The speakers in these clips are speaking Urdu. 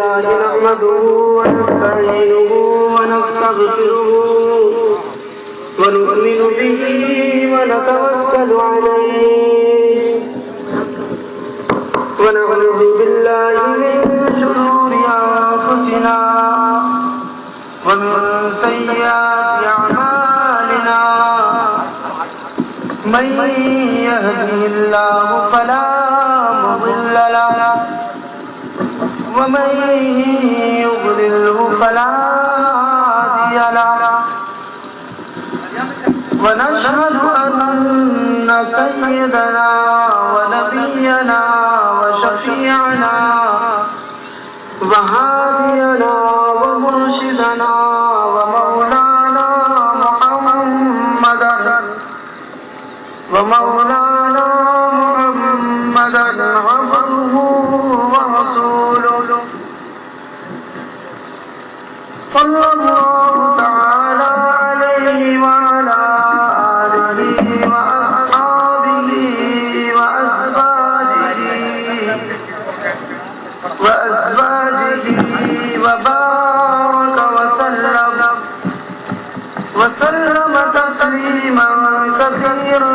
لله نحمده ونستعينه ونستغفره ونؤمن به ونتوكل عليه ونعوذ بالله من شرور أنفسنا ومن سيئات أعمالنا من يهده الله فلا مضل له ومن يضلله فلا هادي له ونشهد أن سيدنا ونبينا وشفيعنا وهادينا ومرشدنا ومولانا محمدا عبده ورسوله صلى الله تعالى عليه وعلى آله وأصحابه وأزواجه وبارك وسلم تسليما كثيرا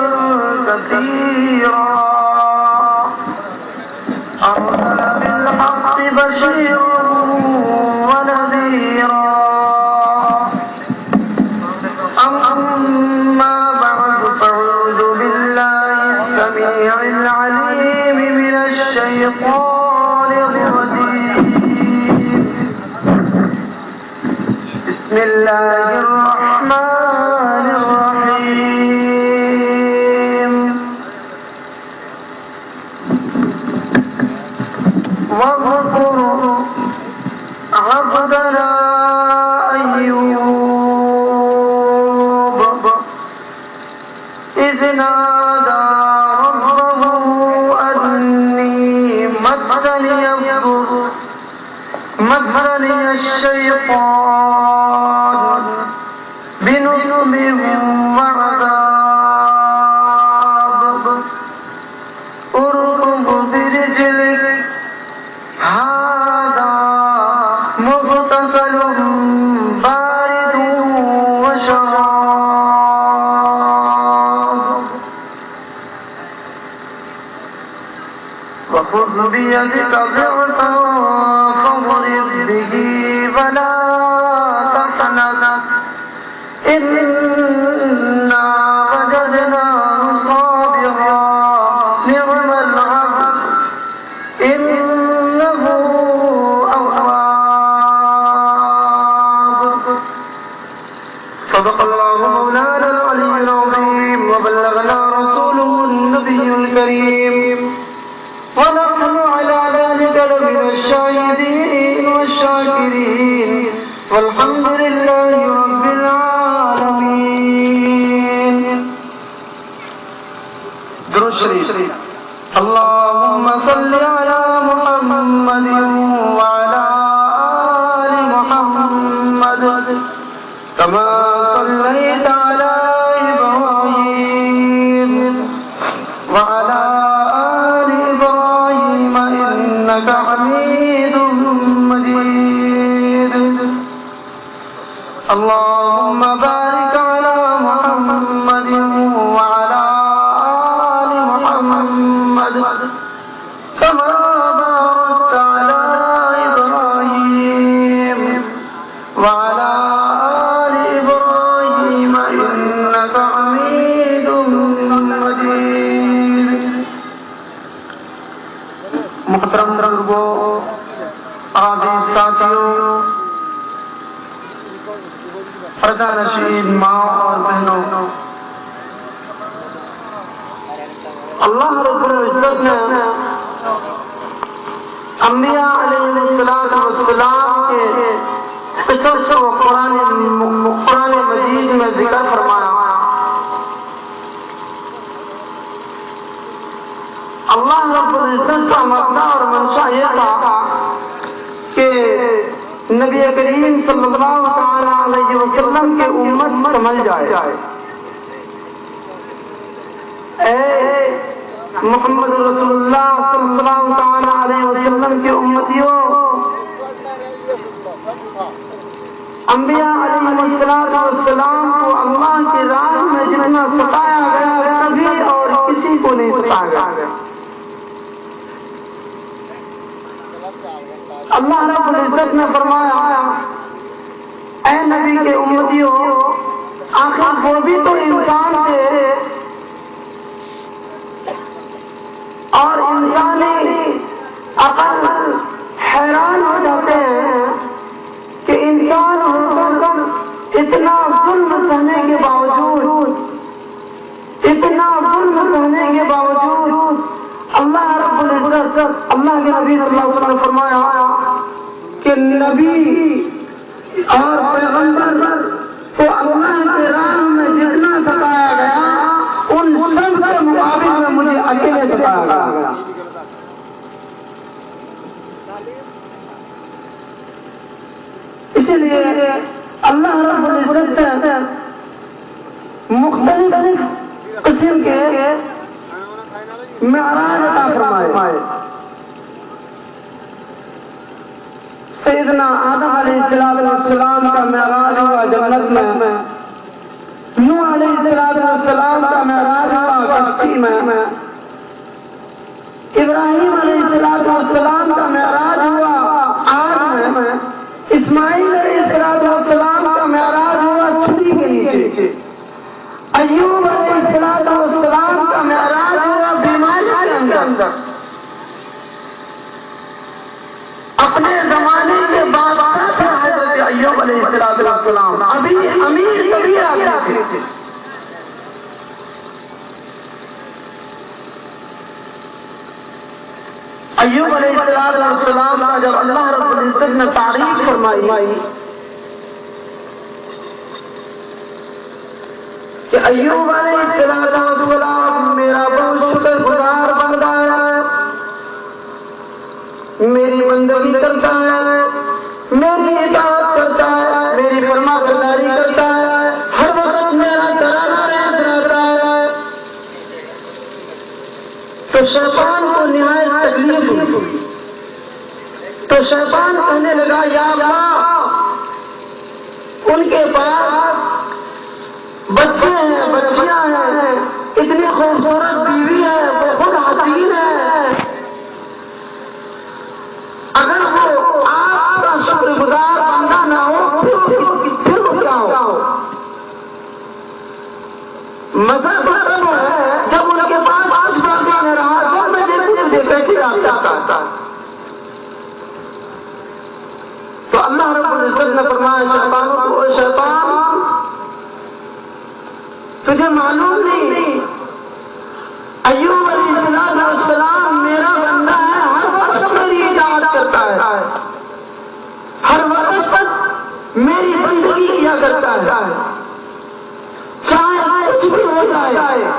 أرسل بالحق بشيرا ونذيرا أما بعد فأعوذ بالله السميع العليم من الشيطان الرجيم بسم الله الرحمن الرحيم واذكر عبدنا أيوب إذ نادى ربه أني مسني الشيطان بنصب وعذاب اركض برجلك هذا مغتسل بارد وشراب وخذ بيدك ضغطا فاضرب به ولا تحنث إنا وجدناه صابرا نعم العبد إنه أواب صدق الله مولانا العلي العظيم وبلغنا رسوله النبي الكريم ونحن على ذلك لمن الشاهدين والشاكرين والحمد لله رب العالمين درود شریف اللهم صل على محمد وعلى آل محمد كما صليت على إبراهيم وعلى آل إبراهيم إنك حميد مجيد اللهم بارك على محمد وعلى آل محمد كما باركت على إبراهيم وعلى آل إبراهيم إنك حميد مجيد محترم بزرگوں، عزیز ساتھیوں، پردہ نشین ماں اور بہنوں، اللہ رب العزت نے انبیاء علیہ السلام کے قصص کو قرآن مجید میں ذکر فرمایا۔ اللہ رب العزت کا مبدا اور منشا یہ تھا کہ نبی کریم صلی اللہ تعالی علیہ وسلم کی امت سمجھ جائے۔ اے محمد رسول اللہ صلی اللہ تعالی علیہ وسلم کی امتیوں، انبیاء علیہ السلام کو اللہ کی راہ میں جتنا ستایا گیا کبھی اور کسی کو نہیں ستایا گیا. اللہ رب العزت نے فرمایا اے نبی کے امتیوں آخر وہ بھی تو انسان تھے اور انسانی عقل حیران ہو جاتے ہیں کہ انسان ہو کر اتنا ظلم سہنے کے باوجود اللہ رب العزت اللہ کے نبی صلی اللہ علیہ وسلم نے فرمایا کہ نبی اور پیغمبر کو اللہ کے راہ میں جتنا ستایا گیا ان سب کے مقابل میں مجھے اکیلے ستایا گیا. اسی لیے اللہ رب العزت سے مختلف قسم کے معراج عطا فرمائے. سیدنا آدم علیہ السلام کا معراج ہوا جنت میں، نوح علیہ السلام کا معراج ہوا کشتی میں، ابراہیم علیہ السلام کا معراج ہوا آگ میں، اسماعیل علیہ السلام کا معراج ہوا چھری کے نیچے، ایوب علیہ السلام کا معراج ہوا بیماری کے اندر. اپنے زمانے کے بادشاہ تھے حضرت ایوب علیہ السلام، ابھی امیر کبیر آتے تھے. ایوب علیہ السلام کا جب اللہ رب العزت نے تعریف فرمائی کہ ایوب علیہ السلام میرا بہت شکر گزار بندہ ہے، میری بندگی کرتا ہے، میری اطاعت کرتا ہے، میری فرما برداری کرتا ہے، ہر وقت میرا ترانہ رہتا ہے. تو شیطان کو نہایت تکلیف ہوئی تو شیطان کہنے لگا یا اللہ ان کے پاس بچے ہیں، بچیاں ہیں، اتنی خوبصورت بیوی ہے، وہ خود حسین ہے، اگر وہ آپ کا شکر گزار بندہ نہ ہو پھر وہ کیا ہو؟ مزہ تو تب ہے جب ان کے پاس آج باقی نہ رہا، جب میں دیکھوں تجھے کیسے آتا. تو اللہ رب العزت نے فرمایا شیطان کو شیطان تجھے معلوم نہیں ایوب علیہ السلام میرا بندہ ہے، ہر وقت میری اطاعت کرتا ہے، ہر وقت میری بندگی کیا کرتا ہے، چاہے کچھ بھی ہو جائے،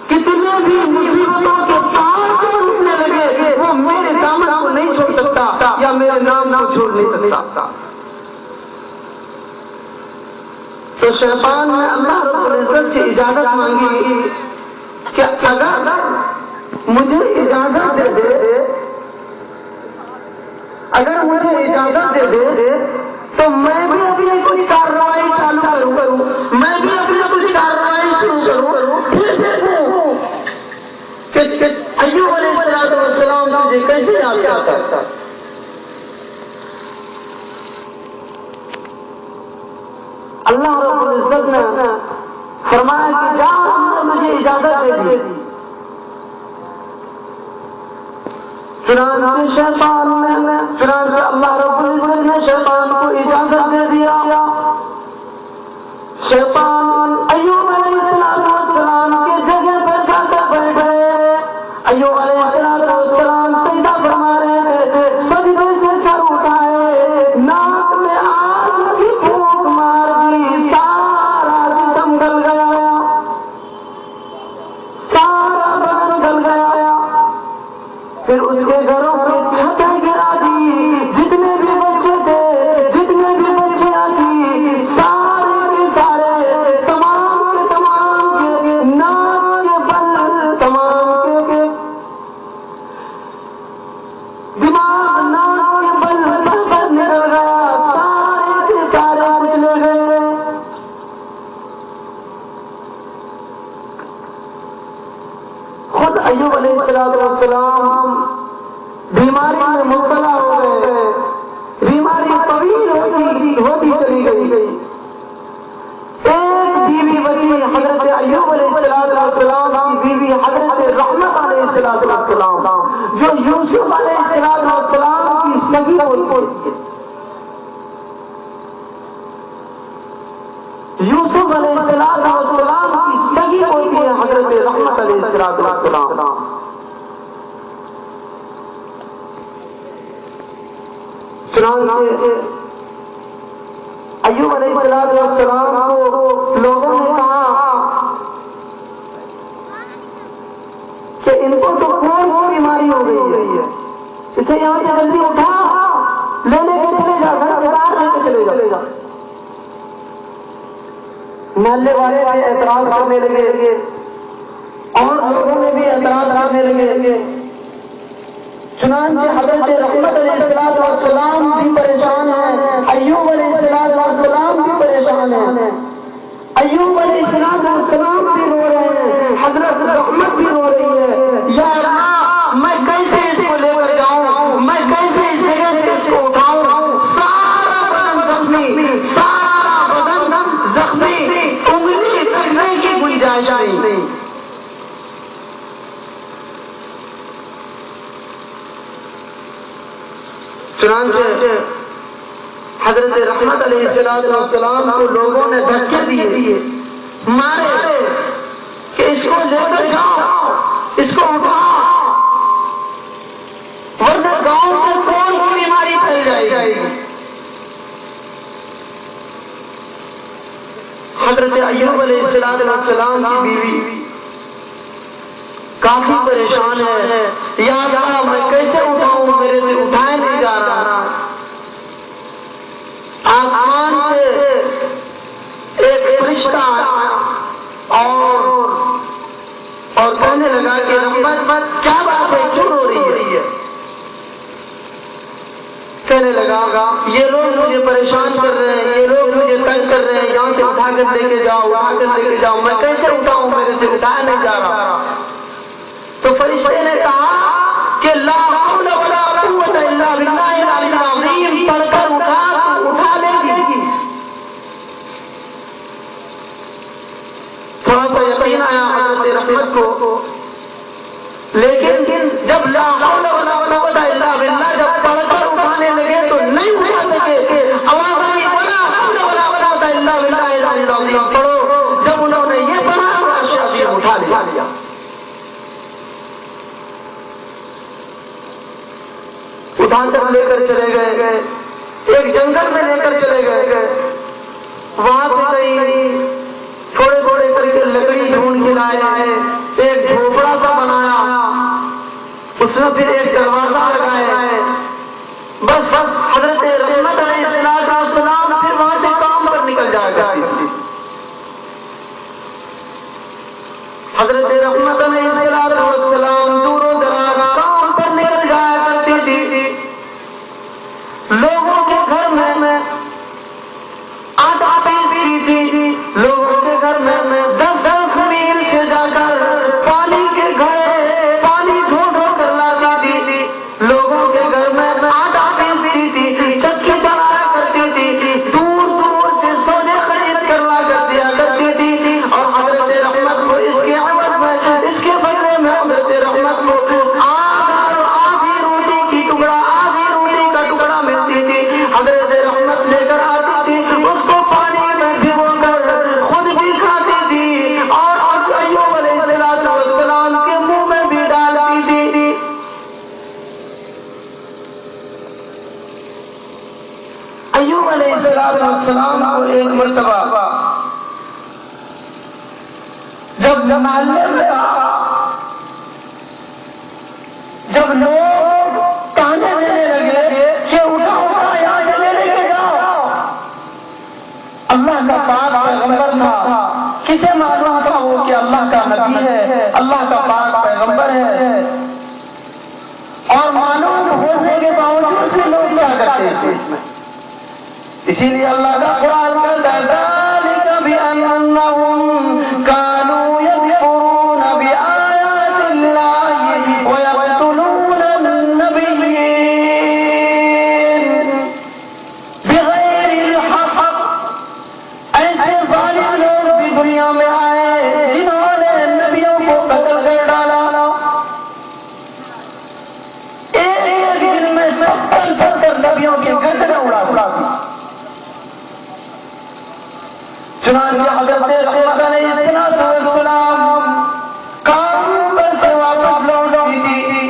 کتنے بھی مصیبتوں کے پہاڑ کو ٹوٹنے لگے وہ میرے دامن کو نہیں چھوڑ سکتا یا میرے نام کو چھوڑ نہیں سکتا. تو شیطان نے اللہ رب العزت سے اجازت مانگی کہ اگر مجھے اجازت دے دے، اگر مجھے اجازت دے دے تو میں بھی اپنی کچھ کارروائی چالو کروں، میں بھی اپنی کچھ کارروائی شروع کروں، پھر دیکھوں کہ ایوب علیہ السلام تجھے کیسے یاد کرتا. اللہ رب العزت نے فرمایا کہ جا ہم نے مجھے اجازت دے دی. چنانچہ اللہ رب العزت نے شیطان کو اجازت دے دیا. شیطان ایوب علیہ السلام کے جگہ پر جا کر بیٹھے. ایوب علیہ السلام سجدہ فرما رہے تھے، سجدے سے سر اٹھائے، ناک میں آگ کی پھونک مار دی، سارا جسم گل گیا، سارا بدن گل گیا. پھر اس کے گھروں کی چھتیں گرا یوسف علیہ السلام کی سگی ہوتی ہے حضرت رحمت علیہ السلام. چنانچہ ایوب علیہ السلام کو لوگوں نے کہا کہ ان کو تو کون سی بیماری ہو گئی ہے, اسے یہاں سے جلدی اٹھا لینے کے چلے جا, گھر سے باہر لے کے چلے جا. محلے والے اعتراض کرنے لگے اور لوگوں نے بھی اعتراض کرنے لگے. چنانچہ حضرت رحمت علیہ السلام بھی پریشان ہیں, ایوب علیہ السلام بھی پریشان ہیں. ایوب علیہ السلام بھی رو رہے ہیں, حضرت رحمت بھی رو رہی ہے. یا اللہ, میں کیسے اس کو لے کر جاؤں, میں کیسے اس جگہ سے اس کو اٹھاؤں. سارا بدن زخمی, سارا بدن زخمی, انگلی کرنے کی گنجائش نہیں. چنانچہ حضرت رحمت علیہ السلام کو لوگوں نے دھکے دیے, مارے کہ اس کو لے کر جاؤ, اس کو اٹھاؤ, ورنہ گاؤں میں کون سی بیماری پھیل جائے گی. حضرت ایوب علیہ السلام کی بیوی کافی پریشان ہے. یا اللہ, میں کیسے اٹھاؤں, میرے سے اٹھایا نہیں جا رہا. آسمان سے ایک فرشتہ اور کہنے لگا کہ رحمت کیا بات ہے, کیوں رو رہی ہے. کہنے لگا یہ لوگ مجھے پریشان کر رہے ہیں, یہ لوگ مجھے تنگ کر رہے ہیں, یہاں سے اٹھا کر لے کے جاؤ, اٹھا کر لے کے جاؤ, میں کیسے اٹھاؤں, میرے سے اٹھایا نہیں جا رہا. تو فرشتے نے کہا کہ لا حول ولا قوت الا باللہ العلی العظیم پڑھ کر اٹھا لے گی. تھوڑا سا یقین آیا حضرت رحمت کو, لیکن جب لا حول ولا قوت الا باللہ جب پڑھ کر اٹھانے لگے تو نہیں اٹھا سکے. آواز آئی ولا حول ولا قوت الا باللہ العلی العظیم پڑھو. جب انہوں نے یہ پڑھا تو عرش اٹھا لیا. اٹھا کر لے کر چلے گئے, ایک جنگل میں لے کر چلے گئے. وہاں سے کہیں تھوڑے تھوڑے کر کے لکڑی ڈھونڈ کے لائے, ایک جھوپڑا سا بنایا, اس میں پھر ایک دروازہ لگایا. بس حضرت رحمت علیہ السلام پھر وہاں سے کام پر نکل جائے گا. حضرت رحمت علیہ السلام دور و دراز کام پر نکل جایا کرتی تھی. لوگوں کے گھر میں آٹا پیستی تھی, لوگوں کے گھر میں 10 میل سے جا کر پانی کے گھڑے پانی ڈھو کر لاتی تھی. لوگوں کے گھر میں آٹا پیستی تھی, چکی چلایا کرتی تھی, دور دور سے سونے خرید کر لا کر دیا کرتی تھی. اور حضرت رحمت کو اس کے عوض میں, اس کے بدلے میں حضرت رحمت کو آدھی روٹی کی ٹکڑا, آدھی روٹی کا ٹکڑا ملتی تھی. حضرت رحمت لے کر آتی تھی, اس کو پانی میں بھگو کر خود بھی کھاتی تھی اور ایوب علیہ السلام کے منہ میں بھی ڈالتی تھی. ایوب علیہ السلام کو ایک مرتبہ جب محلے میں جب لوگ تانے دینے لگے کہ اٹھا یہاں سے لے کے جاؤ, اللہ کا پاک پیغمبر تھا, کسے معلوم تھا وہ کہ اللہ کا نبی ہے, اللہ کا پاک پیغمبر ہے, اور معلوم ہونے کے باوجود بھی لوگ کیا کرتے ہیں اس میں. اسی لیے اللہ کا قرآن کہتا ہے ذالک بأنہم کانوا یکفرون بآیات اللہ ویقتلون النبیین بغیر الحق. ایسے ظالم لوگ بھی دنیا میں آئے جنہوں نے نبیوں کو قتل کر ڈالا. ایک دن میں 70 نبیوں کے گھر چنانچہ حضرت رحمت علیہ السلام کام پر سے واپس لوٹی تھی.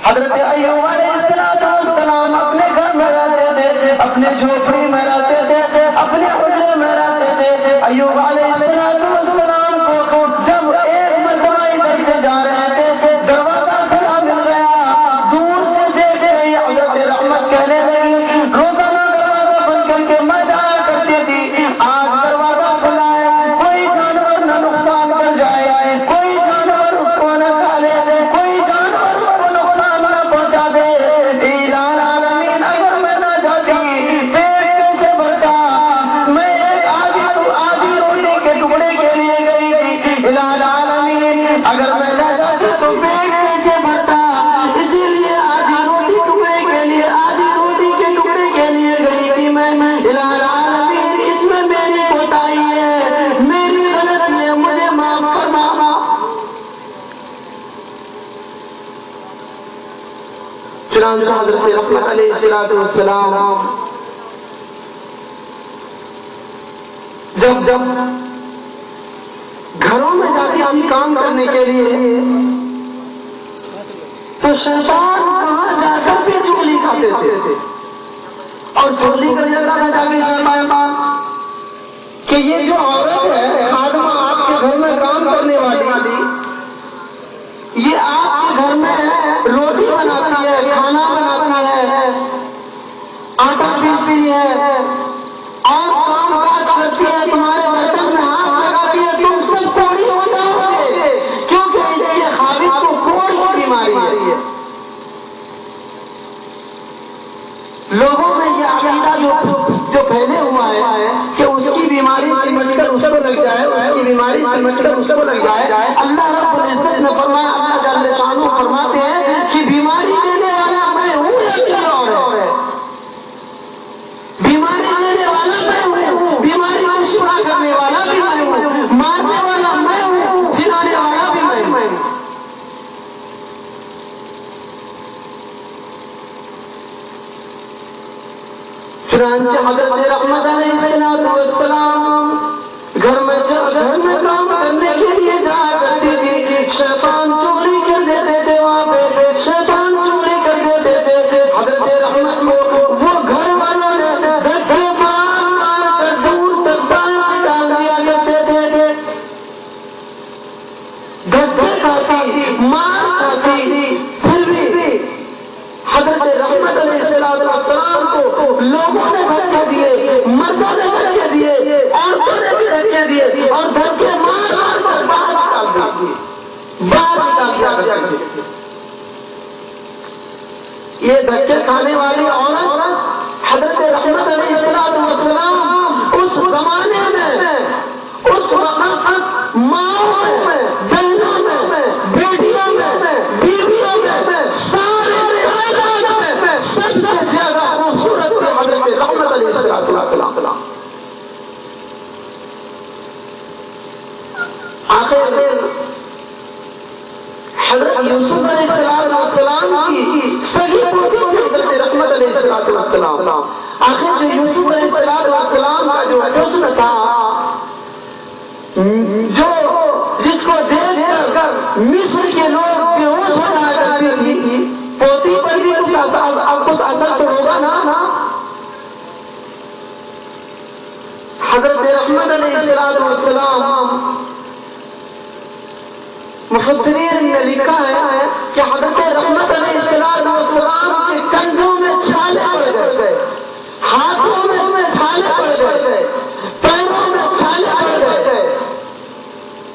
حضرت ایوب علیہ السلام اپنے گھر میں رہتے تھے، اپنے جھوپڑی میں رہتے تھے، اپنے حجرے میں رہتے تھے. ایوب علیہ السلام کو جب ایک مرتبہ ادھر سے جا رہے تھے، دروازہ کھلا مل گیا. دور سے دیکھ رہی حضرت رحمت کہنے لگی، روزانہ دروازہ بند کر کے میں جایا کرتی تھی، آج دروازہ کھلا ہے، کوئی جانور نہ نقصان کر جائے، کوئی جانور اس کو نہ کھا لے، کوئی جانور اس کو نقصان نہ پہنچا دے. الہ العالمین اگر میں نہ جاتی پیٹ کیسے بھرتا؟ میں ایک آدھی روٹی کے ٹکڑے کے لیے گئی تھی. الہ العالمین اگر میں نہ جاتی تو پیٹ کیسے بھرتا؟ اسی لیے آدھی روٹی کے ٹکڑے کے لیے گئی تھی میں. الہ العالمین اس میں میری کوتاہی ہے، میری غلطی ہے، مجھے معاف فرما. چنانچہ حضرت رحمت علیہ السلام جب گھروں میں جاتی تھی کام کرنے کے لیے تو شیطان کہاں جا کر بھی چولی کھاتے تھے اور چولی کر جاتا تھا جا کے شیطان کہ یہ جو عورت ہے خادمہ آپ کے گھر میں کام کرنے والی، یہ آپ کے گھر میں روٹی بناتی ہے، کھانا بناتی ہے، آٹا پیستی ہے اور کام کاج کرتی ہے، تمہارے برتن میں ہاتھ لگاتی ہے، تم سب کوڑی ہو جاؤ گے کیونکہ اس کے خاوند کو کوڑ کی بیماری ہے. لوگوں میں یہ عقیدہ جو پھیلے ہوا ہے کہ اس کی بیماری سمجھ کر اس کو لگ جائے، اس کی بیماری سمجھ کر اس کو لگ جائے. اللہ رب العزت نے فرمایا، اللہ جل شانہ فرماتے ہیں کہ بیماری دینے والا میں ہوں یا کوئی اور ہے؟ بیماری دینے والا میں ہوں، بیماری کو شفا کرنے والا بھی میں ہوں، مارنے والا میں ہوں، جلانے والا بھی میں ہوں. چنانچہ حضرت رحمت علیہ السلام گھر میں کام کرنے کے لیے جایا کرتی تھی. شیطان چغلی کر دیتے تھے، وہاں پہ شیطان چغلی کر دیتے تھے. حضرت رحمت کو وہ گھر والوں نے دھکے مار کر دور تک باہر ڈال دیا کرتے تھے. دھکے کھاتی، مار کھاتی، پھر بھی حضرت رحمت علیہ السلام کو لوگوں نے دھکے دیے، مردوں نے دھکے دیے، عورتوں نے بھی دھکے دیے اور دھکے مار مار کر باہر نکال دیا کرتے. یہ دھکے کھانے والی عورت حضرت رحمت علیہ السلام اس زمانے میں، اس وقت ماؤں میں، بہنوں میں، بیٹیوں میں، بیویوں میں، سارے میں سب سے زیادہ خوبصورت تھے حضرت رحمت علیہ السلام. آخر حضرت یوسف علیہ السلام کی سگی پوتی تھی حضرت رحمت علیہ السلام. آخر جو یوسف علیہ السلام کا جو حسن تھا، جس کو دیکھ کر مصر کے لوگ بیہوش ہو جایا کرتی تھی، پوتی پر بھی کچھ اثر تو ہوگا نا. حضرت رحمت علیہ السلام مفسرین نے لکھا ہے کہ حضرت رحمت علیہ السلام کے کندھوں میں چھالے پڑ گئے، ہاتھوں میں چھالے پڑ گئے، پیروں میں چھالے پڑ گئے.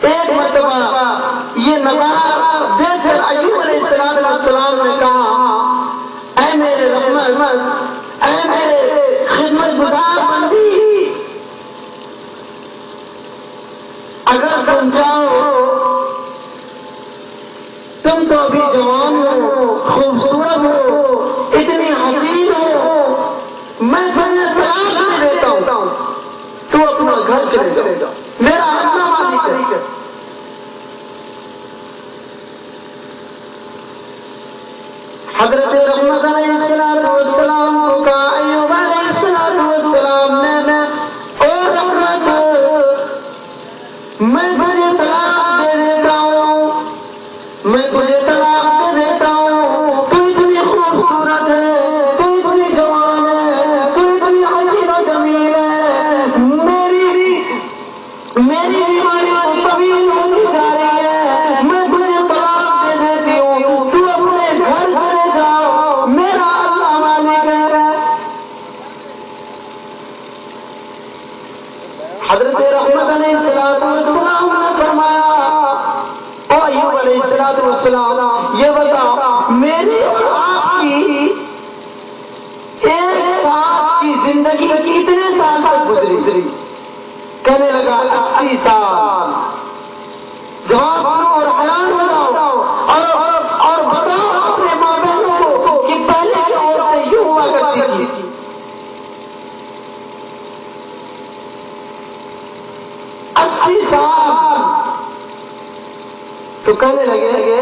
ایک مرتبہ یہ نظارہ دیکھ کر ایوب علیہ السلام نے کہا، اے میرے رحمت، اے میرے خدمت گزار بندی، اگر تم چاہو، تم تو ابھی جوان ہو، خوبصورت ہو، اتنی حسین ہو، میں تمہیں طلاق دے دیتا ہوں، تو اپنا گھر چلے جاؤ، میرا اپنا مالک ہے. حضرت رحمت علیہ السلام کو کہا، ایوب علیہ السلام نے، او رحمت، والسلام یہ بتاؤ میری اور آپ کی ایک ساتھ کی زندگی کتنے سال تک گزری؟ کہنے لگا 80 سال. جواب سنو اور حیران ہو جاؤ اور بتاؤ اپنے ماں بہنوں کو کہ پہلے کی عورتیں یوں ہوا کرتی تھی. سال. تو کہنے لگے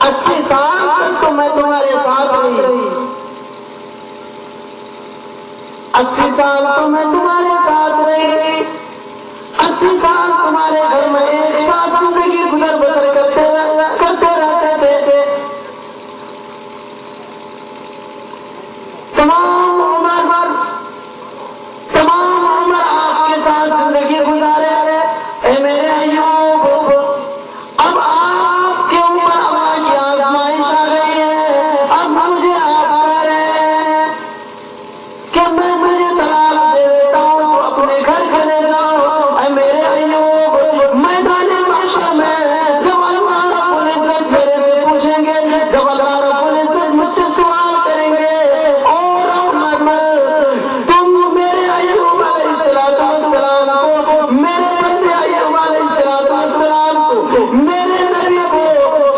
80 سال تک تو میں تمہارے ساتھ رہی. 80 سال تو میں تمہارے ساتھ رہی. 80 سال تمہارے گھر میں ایک ساتھ زندگی گزر بسر کرتے رہتے تھے. تمام عمر آپ کے ساتھ زندگی گزارے. اے میرے ایوب، اب آپ کے اوپر اللہ کی آزمائش آ گئی ہے. اب مجھے آپ کہہ رہے ہیں کہ میں تجھے طلاق دے دیتا ہوں تو اپنے گھر چلے جاؤ. اے میرے ایوب، میدان محشر میں جب اللہ رب العزت میرے سے پوچھیں گے، جب اللہ رب العزت مجھ سے سوال کریں گے، اور رحمت تم میرے ایوب علیہ السلام کو، میرے بندے ایوب علیہ السلام کو، میرے نبی کو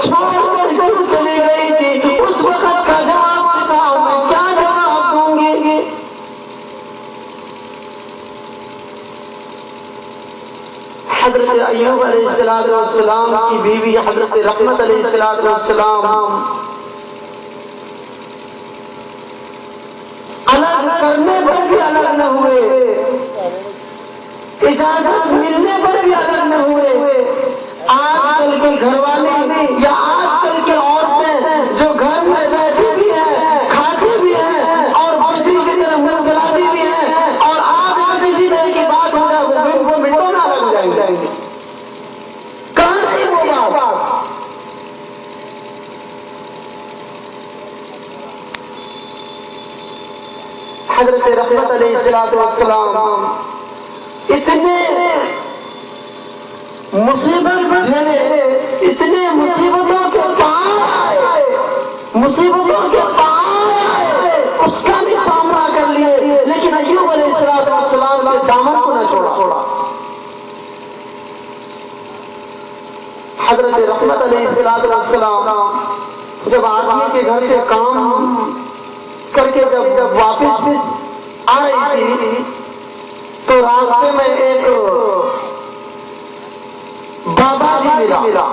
چھوڑ کر کیوں چلی گئی تھی؟ اس وقت کا جواب سکھاؤ، میں کیا جواب دوں گی؟ حضرت ایوب علیہ السلام کی بیوی حضرت رحمت علیہ السلام الگ کرنے پر بھی الگ نہ ہوئے، اجازت ملنے پر بھی الگ نہ ہوئے. آج کل کے گھر والے یا آج کل کی عورتیں جو گھر میں بیٹھی بھی ہیں، کھاتی بھی ہیں اور بکری کی طرح منہ چلاتی بھی ہیں، اور آج کسی طرح کی بات ہو جائے وہ منٹوں میں الگ ہو جائیں گے. کہاں رہی وہ بات؟ حضرت رحمت علیہ السلام اتنے مصیبت جھیلے، اتنے مصیبتوں کے پار آئے، اس کا بھی سامنا کر لیے، لیکن ایوب علیہ السلام کے دامن کو نہ چھوڑا. حضرت رحمت علیہ السلام جب آدمی کے گھر سے کام کر کے جب واپس آ رہی تھی تو راستے میں ایک بابا جی ملا،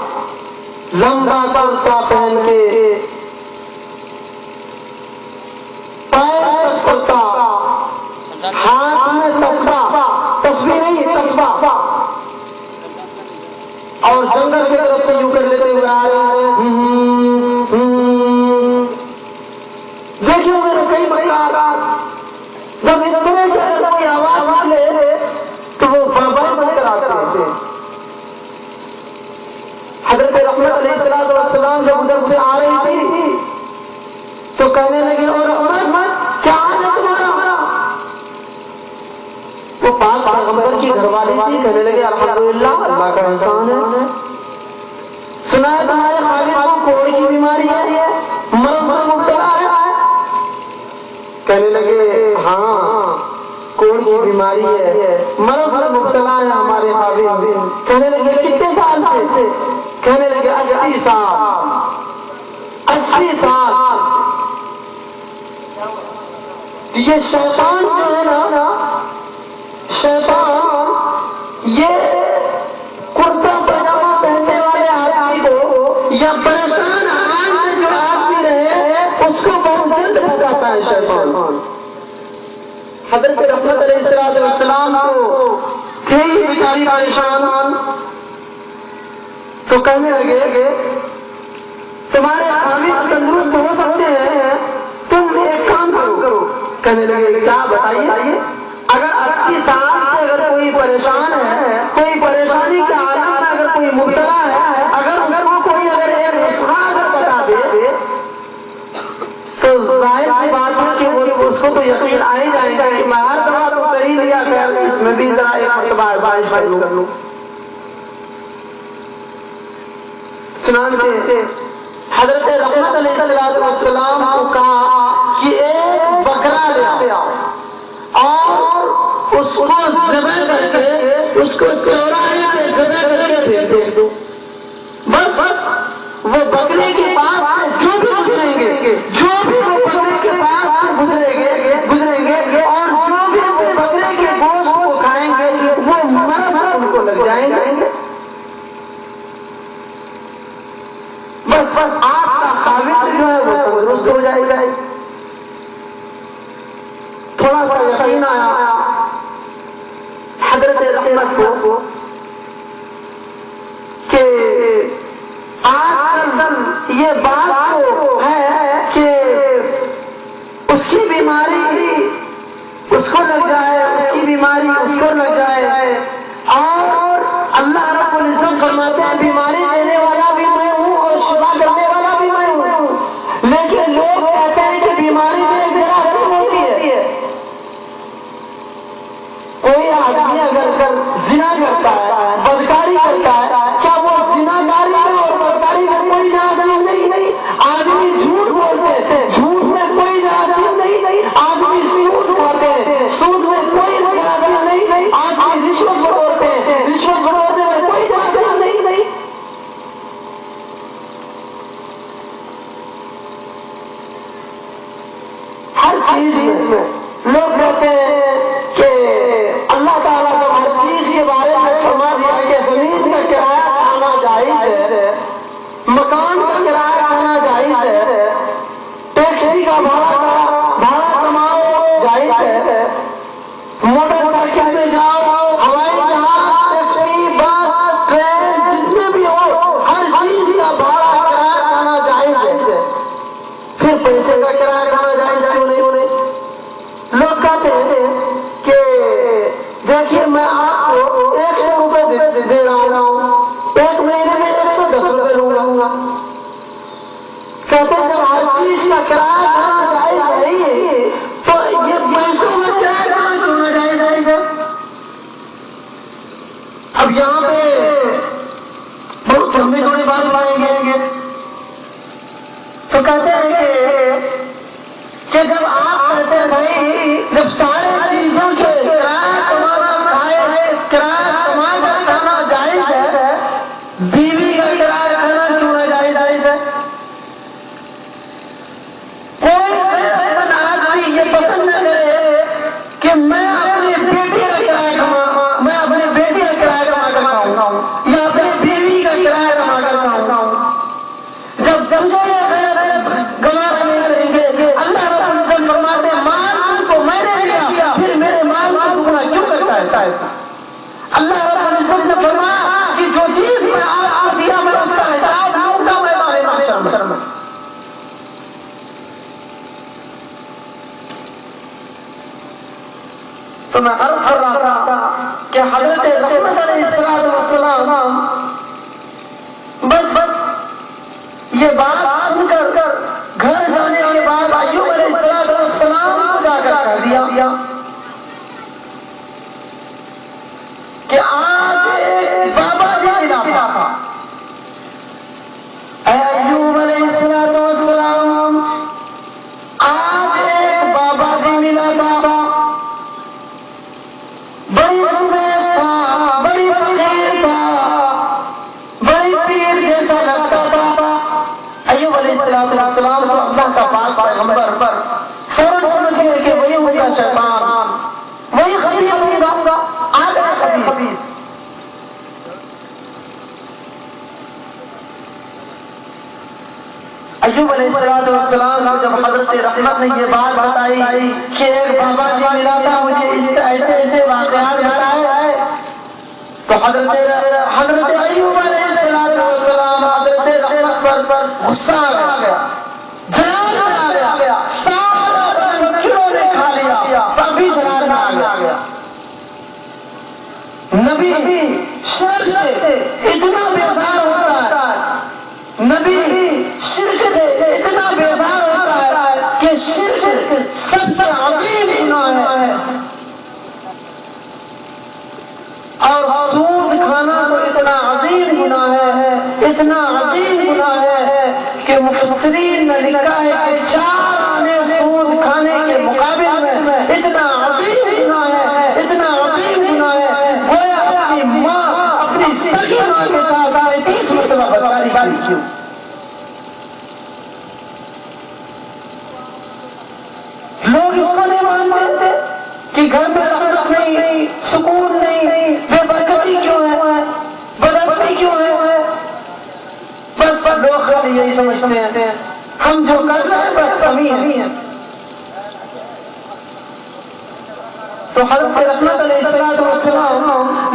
لمبا کرتا پہن کے، پیر تک کرتا، ہاتھ میں تسبیح نہیں تسبیح، اور جنگل کی طرف سے یوں کر لیتے ہوئے آ رہے ہیں. دیکھیے میرے کئی مکار جب اس طرح کی اگر کوئی آواز لے تو وہ بابا بن کر آتے ہیں. حضرت رحمت علیہ السلام جب ادھر سے آ رہی تھی تو کہنے لگے اور رحمت کیا حال ہے تمہارا؟ وہ پاک پیغمبر کی گھر والی تھی. کہنے لگے الحمدللہ، اللہ کا احسان ہے. سنا ہے تمہارے خالد کو کوڑ کی بیماری ہے، مرض میں مبتلا ہے. کہنے لگے ہاں کوڑ کی بیماری ہے، مرض میں مبتلا ہے ہمارے خالد. کہنے لگے کتنے سال سے؟ کہنے لگے 80 سال. 80 سال. یہ شیطان جو ہے نا، شیطان یہ کرتا پاجامہ پہننے والے آدمی کو یا پریشان حال میں جو آدمی رہے اس کو بہت جلد پھنساتا ہے شیطان. حضرت رحمت علیہ السلام کو تھے ہی بیچاری پریشان، تو کہنے لگے تمہارے حامد تندرست ہو سکتے ہیں، تم ایک کام کرو. کہنے لگے کیا بتائیے؟ اگر 80 سال سے اگر کوئی پریشان ہے، کوئی پریشانی کے عالم میں اگر کوئی مبتلا ہے، اگر وہ کوئی اگر ایک نسخہ اگر بتا دے تو ظاہر سی بات ہے کہ وہ اس کو تو یقین آ ہی جائے گا کہ میں ہر دفعہ تو کر ہی لیا، خیر اس میں بھی ذرا ایک مرتبہ آزمائش کر لوں. چنانچہ حضرت رحمت علیہ السلام کو کہا کہ ایک بکرا لے آؤ اور اس کو ذبح کر کے اس کو چوراہے پہ ذبح کر کے پھینک دو. بس وہ بکرے کے پاس جو بھی گزریں گے وہ بکرے کے پاس گزریں گے اور جو بھی وہ بکرے کے گوشت کو کھائیں گے وہ مرض ان کو لگ جائیں گے. بس آپ کا خاوند جو ہے وہ تندرست ہو جائے گا. تھوڑا سا یقین آیا حضرت رحمت کو کہ آج کل یہ بات ہے کہ اس کی بیماری اس کو لگ جائے اور اللہ رب العزت فرماتے ہیں بیماری دینے والا بھی میں ہوں اور شفا کرنے والا بھی میں ہوں. لیکن لوگ کہتے ہیں کہ بیماری میں ایک جراثیم ہوتی ہے. کوئی آدمی اگر زنا کرتا ہے بدکاری کرتا ہے کیا وہ زناکاری میں اور بدکاری میں کوئی جراثیم نہیں؟ آدمی جھوٹ بولتے ہیں جھوٹ میں کوئی جراثیم نہیں. آدمی سود کھاتے ہیں سود میں کوئی جراثیم نہیں. آدمی رشوت بٹورتے ہیں رشوت بٹورنے میں کوئی جراثیم نہیں. ہر چیز میں لوگ کہتے ہیں کہ اللہ تعالیٰ تو ہر چیز کے بارے میں فرما دیا کہ زمین کا کرایہ کھانا جائز ہے, مکان کا کرایہ کھانا جائز ہے, ٹیکسی کا بھاڑا کماؤ جائز ہے, موٹر سائیکل میں جاؤ, ہوائی جہاز, ٹیکسی, بس, ٹرین جتنے بھی ہو ہر چیز کا بھاڑا کرایہ کھانا جائز ہے. پھر پیسے کا کرایہ کھانا جائز ہے. لوگ کہتے ہیں کہ دیکھیے میں آپ کو 100 روپے دے رہا ہوں, ایک مہینے میں 110 روپے لوں گا. کہتے ہیں جب ہر چیز کا کرایہ کھانا جائز ہے تو یہ پیسوں میں کرایہ کھانا کیوں نہ جائز ہے؟ اب یہاں پہ بہت لمبی تھوڑی بات لائیں گے تو کہتے ہیں کہ جب آپ کہتے ہیں بھائی جب سارے چیزوں کے کرایہ کما کر کھانا جائز ہے, بیوی کا کرایہ کھانا کیوں نہ جائز ہے؟ کوئی آدمی یہ پسند نہ کرے کہ میں اپنی بیٹی کا کرایہ میں اپنی بیٹی کا کرایہ کما کر کھاؤں یا اپنی بیوی کا کرایہ کما کر کھاؤں. جب مجھے گوارا نہیں کریں گے اللہ رب العزت فرماتے ہیں مال کو میں نے دیا پھر میرے مال کو دگنا کیوں کرتا ہے؟ اللہ رب العزت نے فرمایا کہ جو چیز میں آپ کو دیا میں اس کا حساب دوں گا میدان محشر میں. تو میں عرض کر رہا تھا کہ حضرت رحمت علیہ السلام بس یہ بات سن کر گھر جانے کے بعد ایوب علیہ السلام کو جا کر کہہ دیا کہ آج ایک بابا جی ملا تھا. اے ایوب علیہ السلام آج ایک بابا جی ملا تھا, بڑی درویش تھا, بڑی فقیر تھا, بڑی پیر جیسا لگتا تھا. ایوب علیہ السلام تو اللہ کا پاک پیغمبر فوراً سمجھ گئے کہ وہی ہوگا شیطان, وہی خبیث ہوگا. آ گیا خبیث. ایوب علیہ السلام کو جب حضرت رحمت نے یہ بات بتائی کہ ایک بابا جی ملا تھا مجھے ایسے واقعات بتائے تو حضرت ایوب علیہ السلام حضرت رحمت پر غصہ آ گیا, جلال میں آ گیا, سارا بدن کیڑوں نے کھا لیا, ابھی جلال میں آ گیا. نبی شرک سے اتنا بیزار ہوتا ہے, نبی شرک سے اتنا بیزار ہوتا ہے کہ شرک سب سے عظیم گناہ ہے اور سود کھانا تو اتنا عظیم گناہ ہے, اتنا عظیم مفسرین نے لکھا ہے کہ 4 آنے سود کھانے کے مقابل میں اتنا عظیم گناہ ہے، اتنا عظیم گناہ ہے، گویا اپنی ماں، اپنی سگی ماں کے ساتھ 35 مرتبہ بدکاری کی. لوگ اس کو نہیں مانتے کہ گھر میں رحمت نہیں، سکون نہیں، بے برکتی کیوں ہے، بدعملی کیوں ہے. بس لوگ خالی یہی سمجھتے ہیں ہم جو کر رہے ہیں بس کمی ہے. تو حضرت رحمت علیہ السلام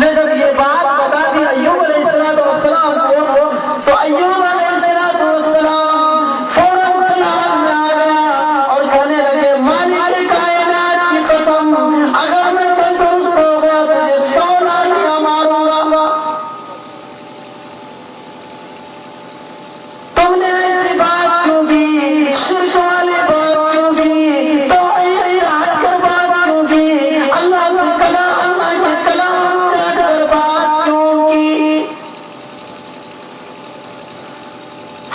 نے جب یہ بات بتا دی ایوب علیہ السلام کو، تو ایوب علیہ السلام فوراً خیال میں آ گیا اور کہنے لگے مالک کائنات کی قسم، اگر میں تندرست ہو گیا تو یہ 100 لاٹیاں ماروں گا. تم نے ایسی بات کیوں کی، شرک والی بات کیوں کی، تو ہٹ کر بات کیوں کی، اللہ کے کلام سے ہٹ کر بات کیوں کی.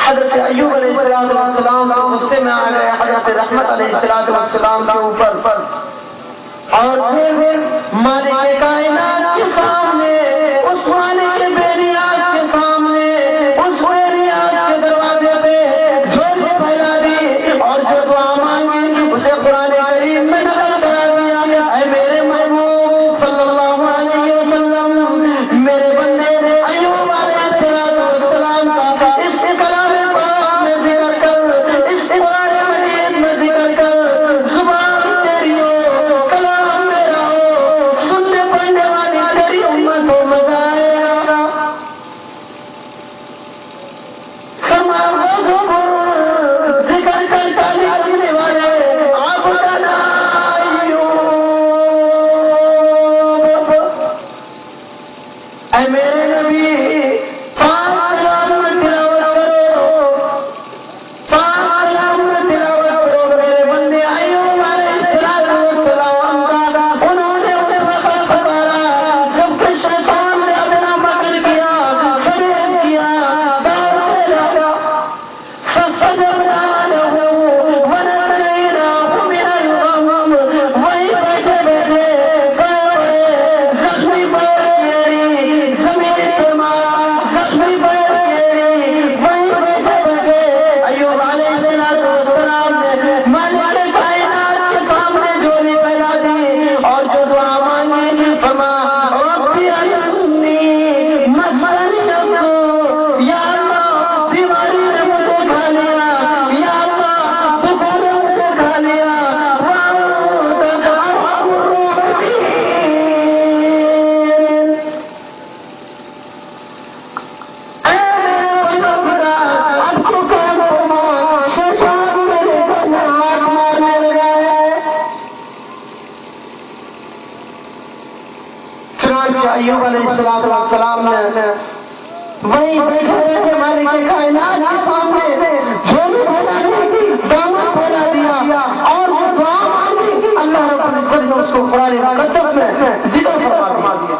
حضرت ایوب علیہ السلام کو غصے میں آ گئے حضرت رحمت علیہ السلام کے اوپر، اور پھر مالک کائنات کے سامنے، اس مالک بے نیاز کے سامنے، اس بے نیاز کے دروازے پہ جھولی پھیلا دی اور جو دعا مانگی اسے قرآن کریم میں نقل کرا دیا. اے میرے محبوب صلی اللہ علیہ وسلم، میرے بندے ایوب علیہ السلام کا اس کلام پاک میں ذکر کر، اس قرآن مجید میں ذکر کر، زبان تیری ہو، کلام میرا ہو، سننے پڑھنے والی تیری امت ہو، مزہ آئے گا. ذکر کر تالی کرنے والے عبدنا ایوب، اے میرے نبی پاک کلام میں تلاوت کرو، پاک کلام میں تلاوت کرو. میرے بندے ایوب علیہ السلام کا انہوں نے اس وقت پکارا جب کہ شیطان نے اپنا مکر کیا، فریب کیا، دعوت لگا. فاستجبنا له ونجيناه من الغم. وہیں بیٹھے بیٹھے زخمی پیر گیری زمین پہ مارا، زخمی پیر گیری. وہیں بیٹھے بیٹھے ایوب علیہ السلام نے مالک کائنات کے سامنے جھولی پھیلا دی اور جو دعا مانگی، فرمایا ربی انی مسنی الضر، یا اللہ بیماری نے مجھے کھا لیا، یا اللہ بخار نے مجھے کھا لیا، وانت ارحم الراحمین. اے میرے خدا، اب تو کام فرما، شیطان میرے گھر میں ہاتھ مارنے لگا ہے. چنانچہ ایوب علیہ السلام نے وہیں بیٹھے بیٹھے مالک کائنات کے سامنے جھولی پھیلا دی، دامن پھیلا دیا اور وہ دعا مانگی. اللہ رب العزت نے اس کو قرآن مقدس میں ذکر فرما دیا.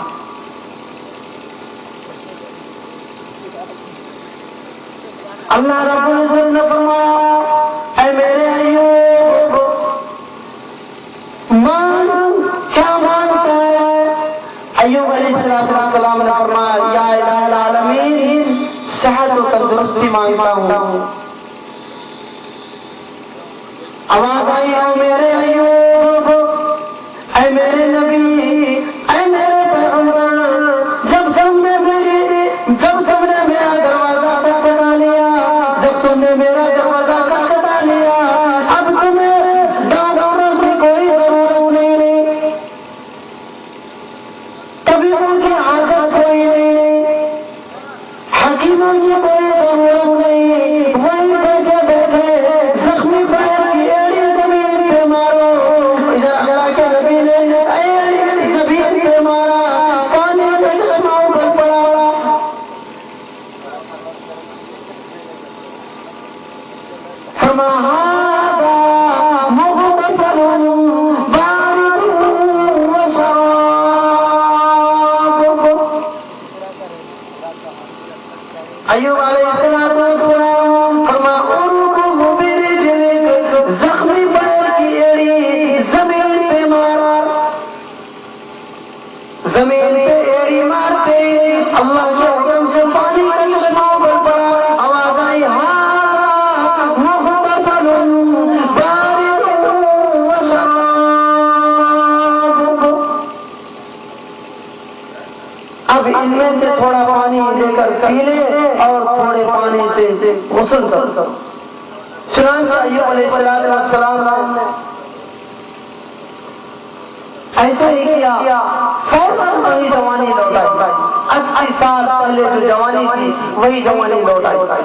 اللہ رب العزت نے فرمایا اے میرے ایوب مانگ، کیا مانگتا ہے؟ ایوب علیہ السلام نے فرمایا یا الہ العالمین، صحت و تندرستی مانگتا ہوں. آواز آئی او میرے ایوب، اے میرے نبی، اے میرے پیغمبر، جب تم نے میرا دروازہ کھٹکھٹا لیا، جب تم نے میرا دروازہ کھٹکھٹا لیا، اب تمہیں ڈاکٹروں کی کوئی ضرورت نہیں، طبیبوں کی حاجت کوئی نہیں، حکیموں کی کوئی ضرورت نہیں. وہیں بیٹھے بیٹھے زخمی پیر کی ایڑی زمین پہ مارو. ادھر اللہ کے نبی نے ایڑی زمین پہ مارا، پانی کا چشمہ اوپر پڑا. فرمایا هذا مغتسل بارد وشراب. ایوب علیہ السلام فرمایا اللہ کے حکم سے پانی کا چشمہ اوپر پڑا، آواز آئی ہاں مختصر بارد وشراب، اب ان میں سے تھوڑا پانی لے کر پی لے اور تھوڑے پانی سے غسل کر۔ چنانچہ ایوب علیہ السلام نے ایسا ہی کیا، فوراً وہی جوانی لوٹائی، 80 سال پہلے جو جوانی تھی وہی جوانی لوٹائی۔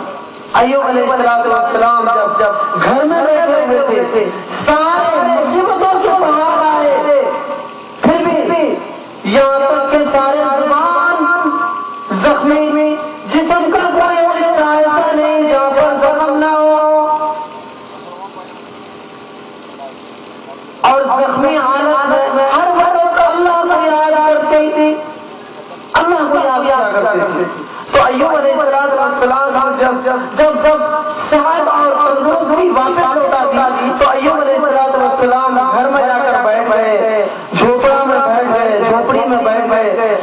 ایوب علیہ السلام جب گھر میں بیٹھے ہوئے تھے، سارے مصیبتوں کے پہاڑ آئے، پھر بھی یہاں تک کہ سارے زبان زخمی، جسم کا کوئی حصہ ایسا نہیں جہاں پر زخم نہ ہو، اور زخمی حالت میں ہر وقت اللہ کو یاد کرتے تھے، اللہ کو یاد کرتے تھے۔ تو ایوب علیہ السلام جب صحت اور تندرستی واپس لوٹا دی تو ایوب علیہ السلام گھر میں جا کر بیٹھ گئے، جھوپڑا میں بیٹھ گئے، جھوپڑی میں بیٹھ گئے۔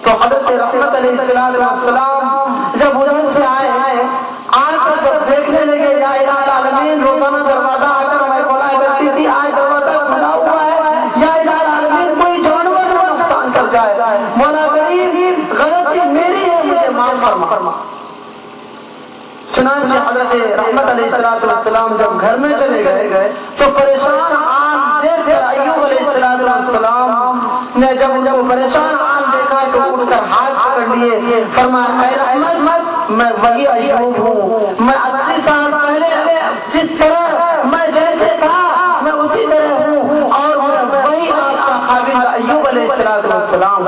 تو حضرت رحمت علیہ السلام جب ادھر سے آئے، آ کر جب دیکھنے لگے یا الہ العالمین، روزانہ دروازہ آ کر میں کھولا کرتی تھی، آج دروازہ کھلا ہوا ہے، یا الہ العالمین کوئی جانور کو نقصان کر جائے، مولا کریم غلطی میری ہے، مجھے معاف فرما۔ چنانچہ حضرت رحمت علیہ السلام جب گھر میں چلے گئے تو پریشان عام دیکھ کر ایوب علیہ السلام نے جب ان کو پریشان عام دیکھا تو اٹھ کر ہاتھ پکڑ لیے، فرمایا اے رحمت، میں وہی ایوب ہوں، میں 80 سال پہلے جس طرح میں جیسے تھا میں اسی طرح ہوں، اور میں وہی آپ کا قابل ایوب علیہ السلام۔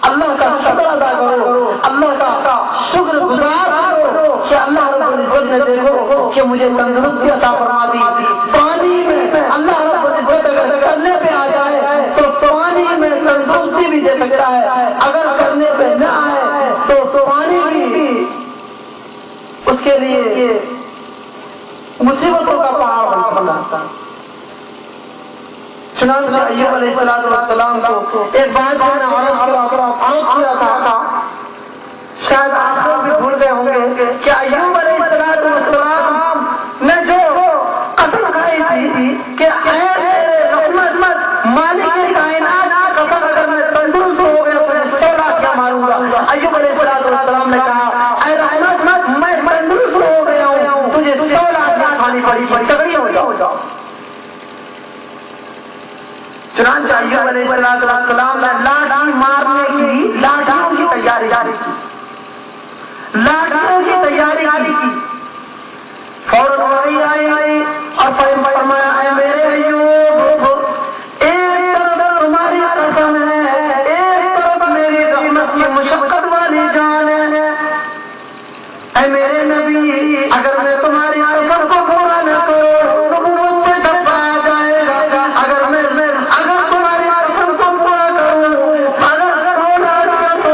اللہ کا شکر ادا کرو، اللہ کا شکر گزار کرو کہ اللہ رب العزت نے دیکھو کہ مجھے تندرستی عطا فرما دی۔ پانی میں اللہ رب العزت اگر کرنے پہ آ جائے تو پانی میں تندرستی بھی دے سکتا ہے، اگر کرنے پہ نہ آئے تو پانی بھی اس کے لیے مصیبتوں کا پہاڑ بن سکتا ہے۔ چنانچہ ایوب علیہ السلام کو ایک بات میں نے عرض کیا تھا، شاید آپ لوگ بھی بھول گئے ہوں گے کہ ایوب علیہ السلام نے جو قسم کھائی تھی کہ اے رحمت مالک کائنات کی قسم، اگر میں تندرست ہو گیا تو 100 لاٹھیاں ماروں گا۔ ایوب علیہ السلام نے کہا اے رحمت میں تندرست ہو گیا ہوں، تجھے 100 لاٹھیاں کھانی پڑی، تگڑی ہو جاؤ۔ چنانچہ ایوب علیہ السلام نے لاٹھی مارنے کی، لاٹھیوں کی تیاری کی، لاٹھیوں کی تیاری کی۔ فوراً وہی آئی اور فرمایا اے میرے ایوب، ایک طرف تمہاری قسم ہے، ایک طرف میری رحمت کی مشقت والی جان ہے، اے میرے نبی اگر میں تمہاری قسم کو پورا نہ کروں نبوت پہ دھبا آ جائے گا، اگر تمہاری قسم کو پورا کروں، اگر 100 لاٹھیاں تو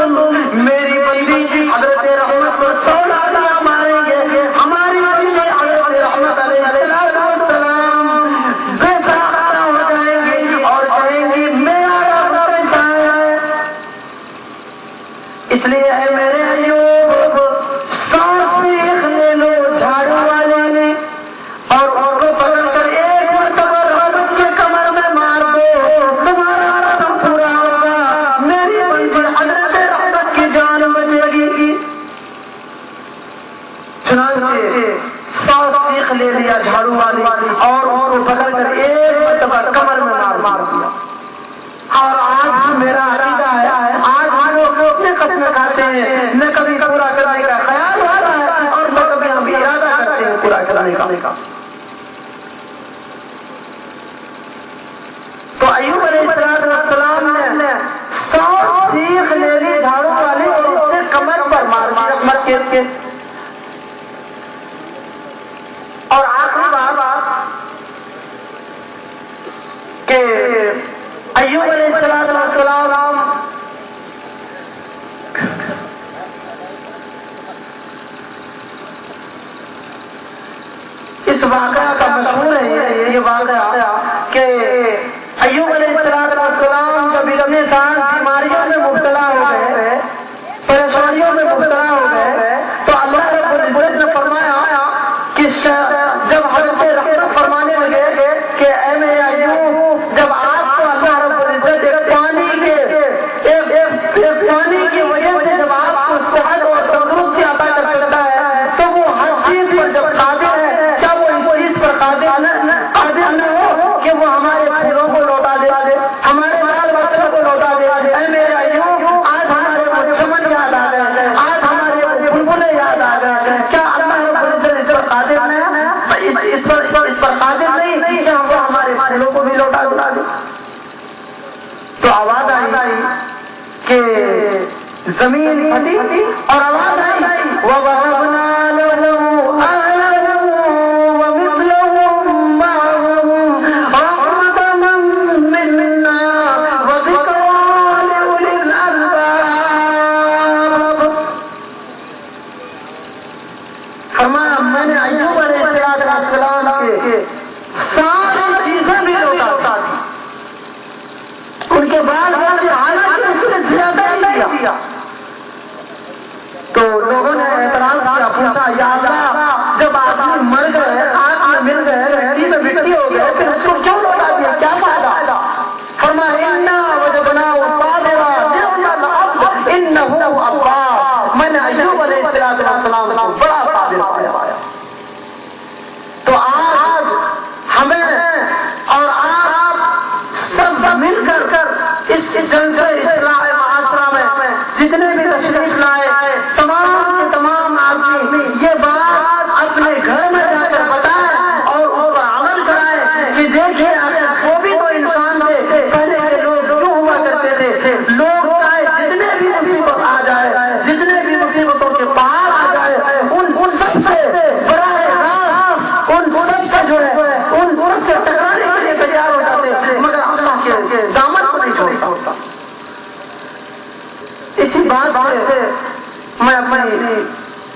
میری بندی حضرت رحمت کو 100 لاٹھیاں ماریں گے، ہماری بندی حضرت رحمت علیہ السلام بے ساختہ ہو جائیں گی اور کہیں گی میرا رب کیسا ہے۔ اس لیے اے میرے ایوب سانس سیکھ لے لو جھاڑو والے، اور اس کو پکڑ کر ایک مرتبہ رحمت کے کمر میں مار دو، تمہارا قسم پورا ہوگا، میری بندی حضرت رحمت کی جان بچے گی۔ چنانچہ سانس سیکھ لے لیا جھاڑو والی اور اس کو پکڑ کر ایک مرتبہ کمر میں مار دیا۔ اور آج میرا عقیدہ ہے، آج ہم لوگ اپنے قسمیں کھاتے ہیں، نہ کبھی پورا کرنے کا خیال ہوتا ہے اور نہ کبھی ہم ارادہ کرتے ہیں پورا کرنے کا۔ تو ایوب علیہ السلام نے سانس سیکھ لے لی جھاڑو والی اور اس سے کمر پر مار رحمت کے۔ اور آخری بات کہ ایوب علیہ السلام تو آواز آئی کہ زمین پھٹی اور آواز آئی وَوَهَبْنَا لَهُ أَهْلَهُ وَمِثْلَهُم مَّعَهُمْ رَحْمَةً مِّنَّا وَذِكْرَىٰ لِأُولِي الْأَلْبَابِ. فرمایا میں نے ایوب علیہ السلام کے ساری چیزیں بھی لوٹا دی، ان کے بعد مجھے حالانکہ اس سے زیادہ ہی دیا. تو لوگوں نے اعتراض کیا، پوچھا یا اللہ جب آدمی مر گئے، آگ میں مل گئے، مٹی میں مٹی ہو گئے، پھر اس کو کیوں لوٹا دیا، کیا فائدہ؟ فرمایا اِنَّا وَجَدْنَاهُ صَابِرًا نِعْمَ الْعَبْدُ إِنَّهُ أَوَّابٌ. میں نے ایوب علیہ السلام کو بڑا صابر پایا. تو آج ہمیں اور آپ سب مل کر اس جلسہ اصلاح معاشرہ میں جتنے بھی تشریف لائے، تمام کے تمام آدمی یہ بات اپنے گھر میں جا کر بتائیں اور اس پر عمل کرائیں کہ دیکھیں وہ بھی تو انسان تھے، پہلے کے لوگ کیوں ہوا کرتے تھے. لوگ چاہے جتنے بھی مصیبت آ جائے، جتنے بھی مصیبتوں کے پہاڑ آ جائے، ان سب سے براہ راست ان سب سے جو ہے ان سب سے ٹکرانے کے لیے تیار ہو جاتے، مگر اللہ کے دامن کو نہیں چھوڑتا. اسی بات پہ میں اپنی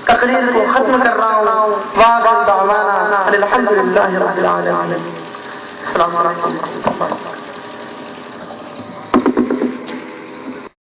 تقریر کو ختم کر رہا ہوں. وآخر دعوانا الحمدللہ رب العالمین. السلام علیکم ورحمۃ اللہ وبرکاتہ.